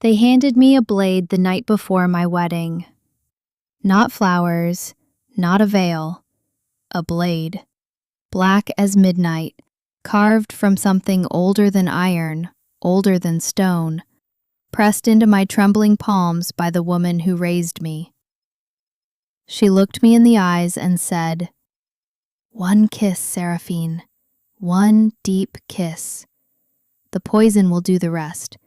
They handed me a blade the night before my wedding. Not flowers, not a veil, a blade, black as midnight, carved from something older than iron, older than stone, pressed into my trembling palms by the woman who raised me. She looked me in the eyes and said, "One kiss, Seraphine, one deep kiss. The poison will do the rest.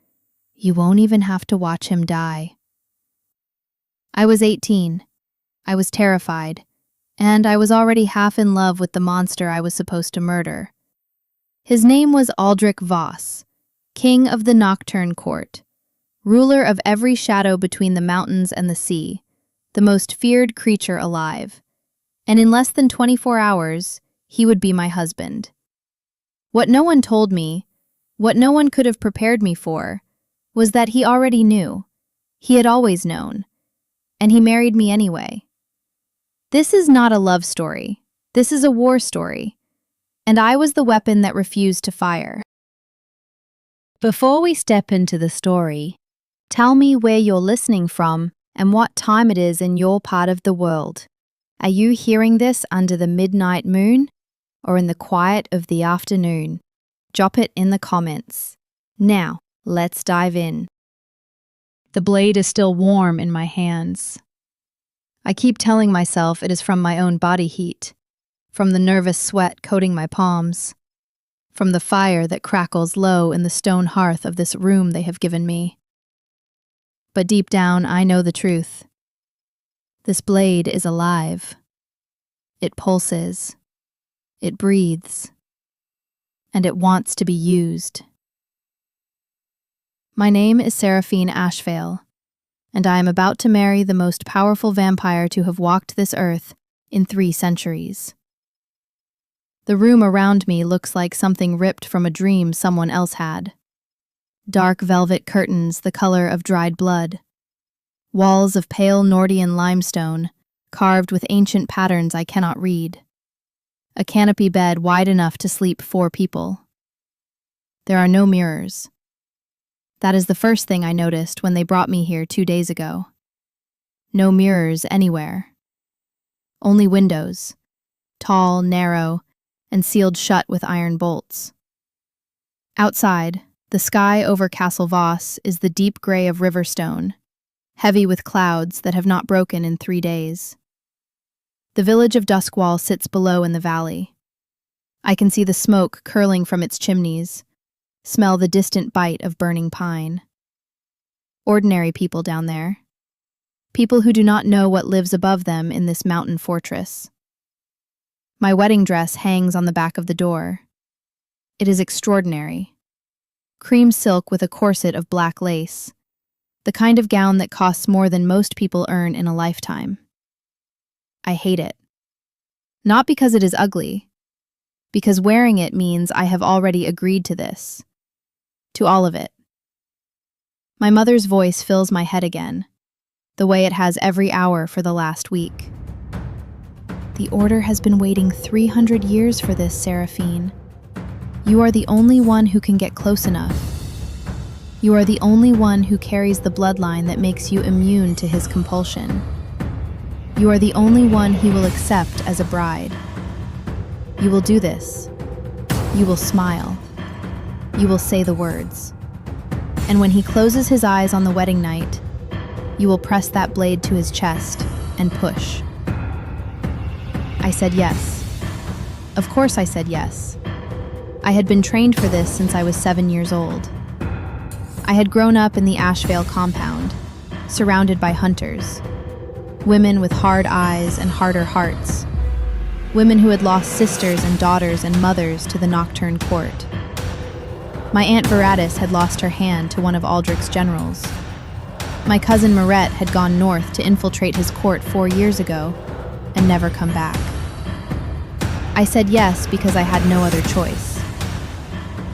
You won't even have to watch him die." I was 18. I was terrified, and I was already half in love with the monster I was supposed to murder. His name was Aldric Voss, king of the Nocturne Court, ruler of every shadow between the mountains and the sea, the most feared creature alive. And in less than 24 hours, he would be my husband. What no one told me, what no one could have prepared me for, was that he already knew. He had always known. And he married me anyway. This is not a love story. This is a war story. And I was the weapon that refused to fire. Before we step into the story, tell me where you're listening from and what time it is in your part of the world. Are you hearing this under the midnight moon or in the quiet of the afternoon? Drop it in the comments. Now, let's dive in. The blade is still warm in my hands. I keep telling myself it is from my own body heat, from the nervous sweat coating my palms, from the fire that crackles low in the stone hearth of this room they have given me. But deep down, I know the truth. This blade is alive. It pulses. It breathes. And it wants to be used. My name is Seraphine Ashvale, and I am about to marry the most powerful vampire to have walked this earth in 3 centuries. The room around me looks like something ripped from a dream someone else had. Dark velvet curtains the color of dried blood. Walls of pale Nordian limestone, carved with ancient patterns I cannot read. A canopy bed wide enough to sleep 4 people. There are no mirrors. That is the first thing I noticed when they brought me here 2 days ago. No mirrors anywhere. Only windows, tall, narrow, and sealed shut with iron bolts. Outside, the sky over Castle Voss is the deep gray of Riverstone, heavy with clouds that have not broken in 3 days. The village of Duskwall sits below in the valley. I can see the smoke curling from its chimneys, smell the distant bite of burning pine. Ordinary people down there. People who do not know what lives above them in this mountain fortress. My wedding dress hangs on the back of the door. It is extraordinary. Cream silk with a corset of black lace, the kind of gown that costs more than most people earn in a lifetime. I hate it. Not because it is ugly, because wearing it means I have already agreed to this. To all of it. My mother's voice fills my head again, the way it has every hour for the last week. The Order has been waiting 300 years for this, Seraphine. You are the only one who can get close enough. You are the only one who carries the bloodline that makes you immune to his compulsion. You are the only one he will accept as a bride. You will do this. You will smile. You will say the words. And when he closes his eyes on the wedding night, you will press that blade to his chest and push. I said yes. Of course I said yes. I had been trained for this since I was 7 years old. I had grown up in the Ashvale compound, surrounded by hunters, women with hard eyes and harder hearts, women who had lost sisters and daughters and mothers to the Nocturne Court. My Aunt Veratis had lost her hand to one of Aldric's generals. My cousin Marette had gone north to infiltrate his court 4 years ago and never come back. I said yes because I had no other choice.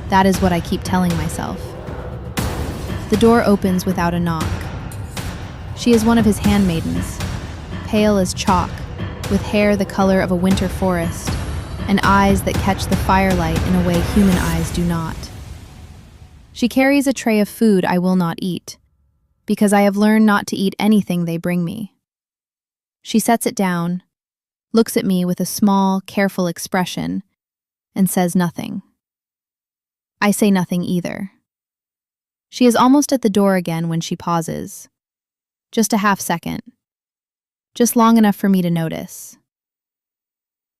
That is what I keep telling myself. The door opens without a knock. She is one of his handmaidens, pale as chalk, with hair the color of a winter forest, and eyes that catch the firelight in a way human eyes do not. She carries a tray of food I will not eat, because I have learned not to eat anything they bring me. She sets it down, looks at me with a small, careful expression, and says nothing. I say nothing either. She is almost at the door again when she pauses. Just a half second. Just long enough for me to notice.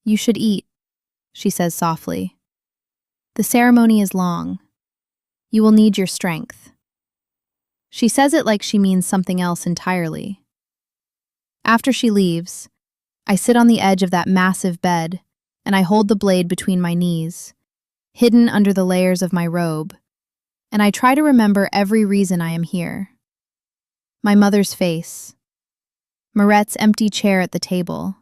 You should eat, she says softly. The ceremony is long. You will need your strength. She says it like she means something else entirely. After she leaves, I sit on the edge of that massive bed and I hold the blade between my knees, hidden under the layers of my robe, and I try to remember every reason I am here. My mother's face, Moret's empty chair at the table,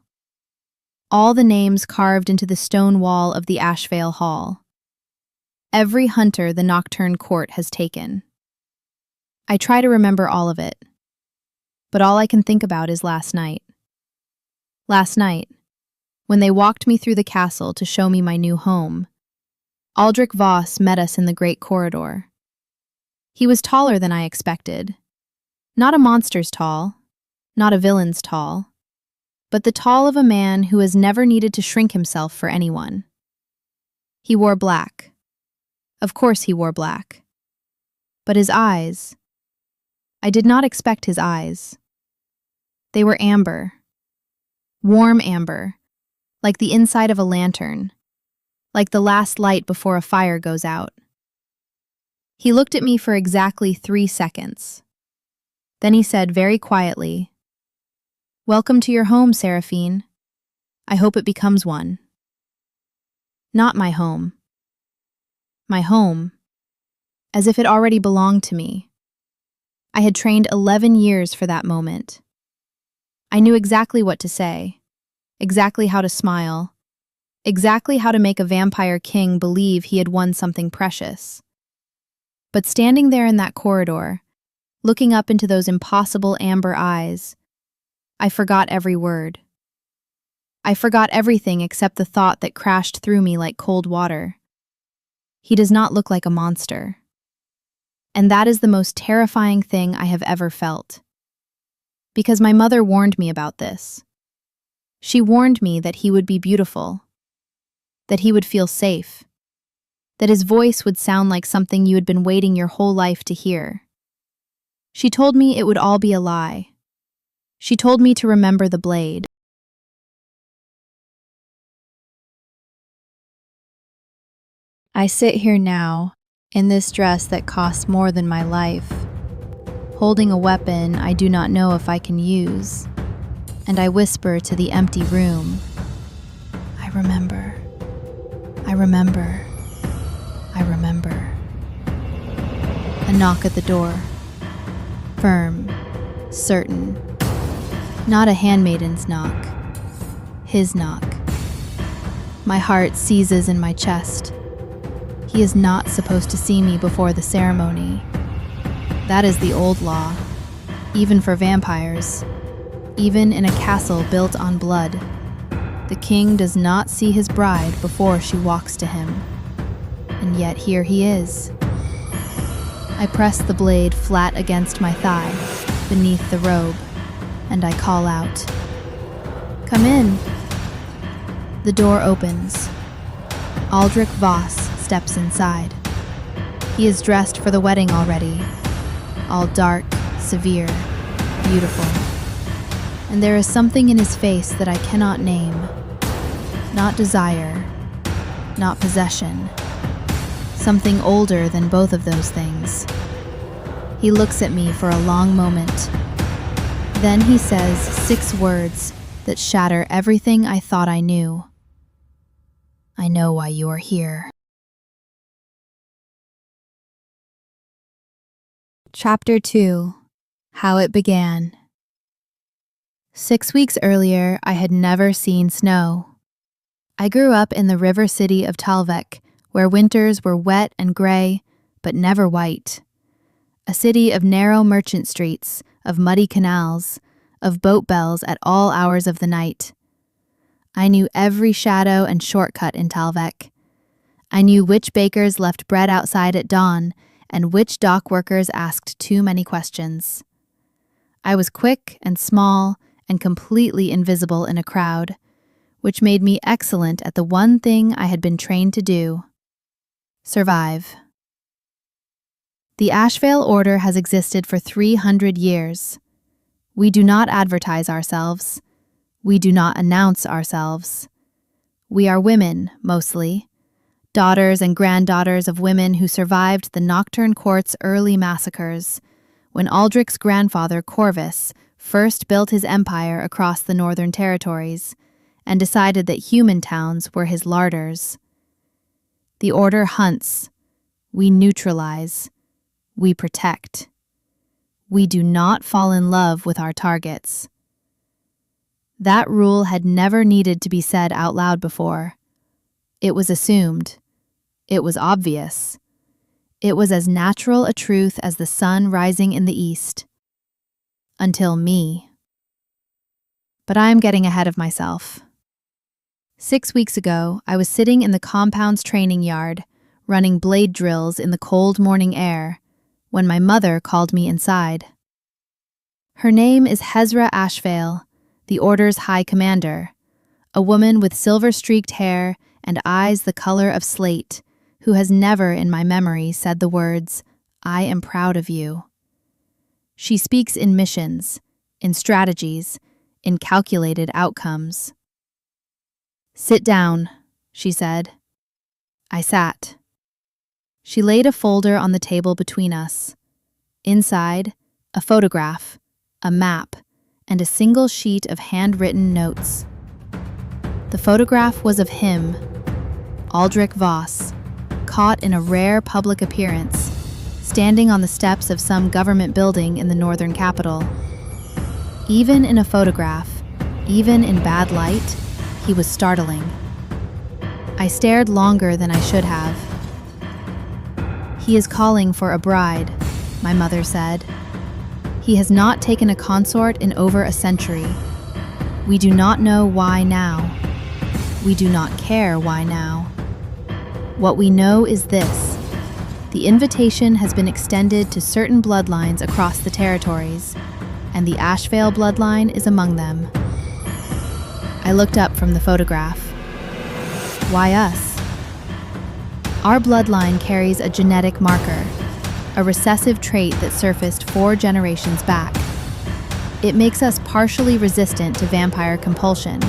all the names carved into the stone wall of the Ashvale Hall, every hunter the Nocturne Court has taken. I try to remember all of it, but all I can think about is last night. Last night, when they walked me through the castle to show me my new home, Aldric Voss met us in the great corridor. He was taller than I expected. Not a monster's tall, not a villain's tall, but the tall of a man who has never needed to shrink himself for anyone. He wore black. Of course he wore black. But his eyes, I did not expect his eyes. They were amber, warm amber, like the inside of a lantern, like the last light before a fire goes out. He looked at me for exactly 3 seconds. Then he said very quietly, "Welcome to your home, Seraphine. I hope it becomes one." Not my home. My home, as if it already belonged to me. I had trained 11 years for that moment. I knew exactly what to say, exactly how to smile, exactly how to make a vampire king believe he had won something precious. But standing there in that corridor, looking up into those impossible amber eyes, I forgot every word. I forgot everything except the thought that crashed through me like cold water. He does not look like a monster. And that is the most terrifying thing I have ever felt. Because my mother warned me about this. She warned me that he would be beautiful, that he would feel safe, that his voice would sound like something you had been waiting your whole life to hear. She told me it would all be a lie. She told me to remember the blade. I sit here now, in this dress that costs more than my life, holding a weapon I do not know if I can use, and I whisper to the empty room, I remember, I remember, I remember. A knock at the door. Firm, certain. Not a handmaiden's knock. His knock. My heart seizes in my chest. He is not supposed to see me before the ceremony. That is the old law, even for vampires. Even in a castle built on blood, the king does not see his bride before she walks to him. And yet here he is. I press the blade flat against my thigh, beneath the robe, and I call out, "Come in." The door opens. Aldric Voss steps inside. He is dressed for the wedding already, all dark, severe, beautiful. And there is something in his face that I cannot name. Not desire, not possession. Something older than both of those things. He looks at me for a long moment. Then he says 6 words that shatter everything I thought I knew. I know why you are here. Chapter 2. How It Began. 6 weeks earlier, I had never seen snow. I grew up in the river city of Talvek, where winters were wet and gray, but never white. A city of narrow merchant streets, of muddy canals, of boat bells at all hours of the night. I knew every shadow and shortcut in Talvek. I knew which bakers left bread outside at dawn, and which dock workers asked too many questions. I was quick and small and completely invisible in a crowd, which made me excellent at the one thing I had been trained to do: survive. The Ashvale Order has existed for 300 years. We do not advertise ourselves. We do not announce ourselves. We are women, mostly, daughters and granddaughters of women who survived the Nocturne Court's early massacres, when Aldric's grandfather, Corvus, first built his empire across the Northern Territories and decided that human towns were his larders. The Order hunts. We neutralize. We protect. We do not fall in love with our targets. That rule had never needed to be said out loud before. It was assumed. It was obvious. It was as natural a truth as the sun rising in the east. Until me. But I am getting ahead of myself. 6 weeks ago, I was sitting in the compound's training yard, running blade drills in the cold morning air, when my mother called me inside. Her name is Seraphine Ashvale, the Order's High Commander, a woman with silver-streaked hair and eyes the color of slate, who has never in my memory said the words, "I am proud of you." She speaks in missions, in strategies, in calculated outcomes. "Sit down," she said. I sat. She laid a folder on the table between us. Inside, a photograph, a map, and a single sheet of handwritten notes. The photograph was of him, Aldric Voss, caught in a rare public appearance, standing on the steps of some government building in the northern capital. Even in a photograph, even in bad light, he was startling. I stared longer than I should have. "He is calling for a bride," my mother said. "He has not taken a consort in over a century. We do not know why now. We do not care why now. What we know is this: the invitation has been extended to certain bloodlines across the territories, and the Ashvale bloodline is among them." I looked up from the photograph. Why us? Our bloodline carries a genetic marker, a recessive trait that surfaced 4 generations back. It makes us partially resistant to vampire compulsion.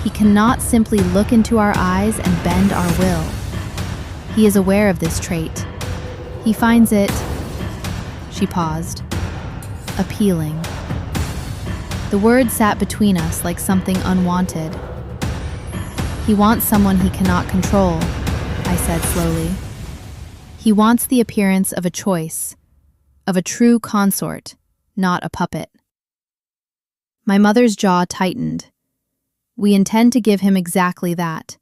He cannot simply look into our eyes and bend our will. He is aware of this trait. He finds it, she paused, appealing. The word sat between us like something unwanted. "He wants someone he cannot control," I said slowly. "He wants the appearance of a choice, of a true consort, not a puppet." My mother's jaw tightened. "We intend to give him exactly that.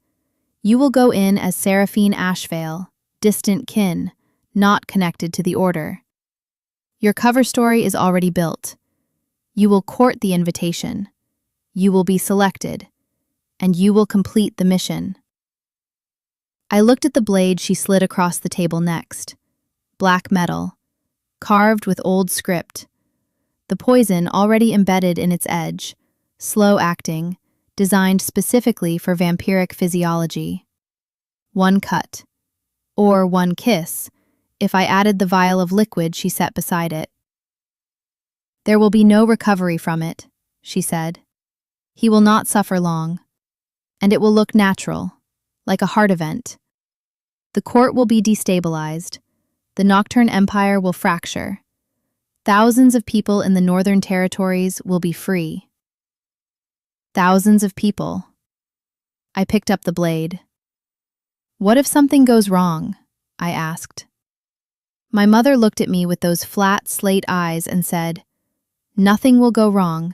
You will go in as Seraphine Ashvale, distant kin, not connected to the Order. Your cover story is already built. You will court the invitation. You will be selected. And you will complete the mission." I looked at the blade she slid across the table next. Black metal, carved with old script. The poison already embedded in its edge, slow-acting, designed specifically for vampiric physiology. 1 cut, or 1 kiss, if I added the vial of liquid she set beside it. "There will be no recovery from it," she said. "He will not suffer long. And it will look natural, like a heart event. The court will be destabilized. The Nocturne Empire will fracture. Thousands of people in the Northern Territories will be free." Thousands of people. I picked up the blade. "What if something goes wrong?" I asked. My mother looked at me with those flat slate eyes and said, "Nothing will go wrong.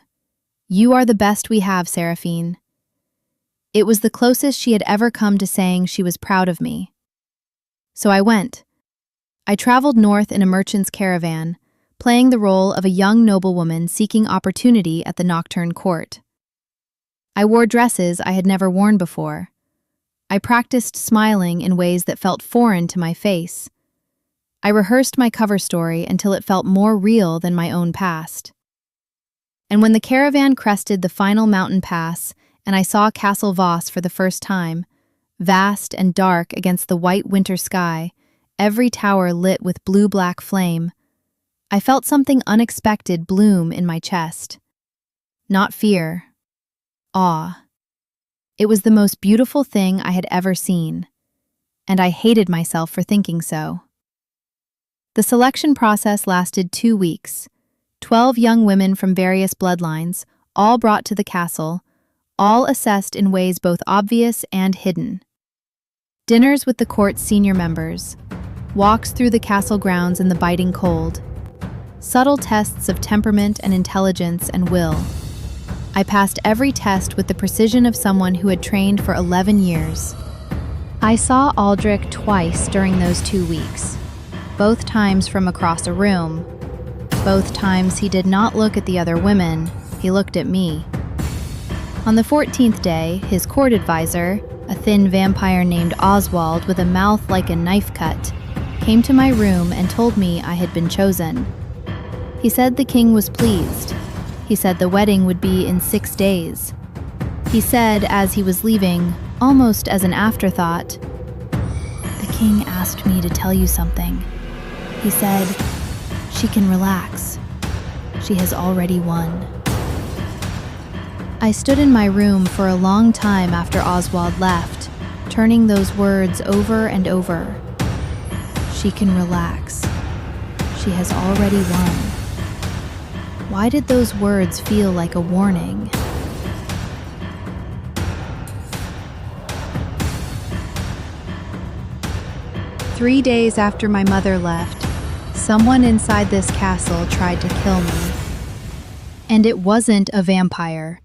You are the best we have, Seraphine." It was the closest she had ever come to saying she was proud of me. So I went. I traveled north in a merchant's caravan, playing the role of a young noblewoman seeking opportunity at the Nocturne Court. I wore dresses I had never worn before. I practiced smiling in ways that felt foreign to my face. I rehearsed my cover story until it felt more real than my own past. And when the caravan crested the final mountain pass, and I saw Castle Voss for the first time, vast and dark against the white winter sky, every tower lit with blue-black flame, I felt something unexpected bloom in my chest. Not fear, awe. It was the most beautiful thing I had ever seen, and I hated myself for thinking so. The selection process lasted 2 weeks. 12 young women from various bloodlines, all brought to the castle, all assessed in ways both obvious and hidden. Dinners with the court's senior members, walks through the castle grounds in the biting cold, subtle tests of temperament and intelligence and will. I passed every test with the precision of someone who had trained for 11 years. I saw Aldric twice during those 2 weeks, both times from across a room. Both times he did not look at the other women, he looked at me. On the 14th day, his court advisor, a thin vampire named Oswald with a mouth like a knife cut, came to my room and told me I had been chosen. He said the king was pleased. He said the wedding would be in 6 days. He said, as he was leaving, almost as an afterthought, "The king asked me to tell you something. He said, she can relax. She has already won." I stood in my room for a long time after Oswald left, turning those words over and over. She can relax. She has already won. Why did those words feel like a warning? "3 days after my mother left, someone inside this castle tried to kill me. And it wasn't a vampire.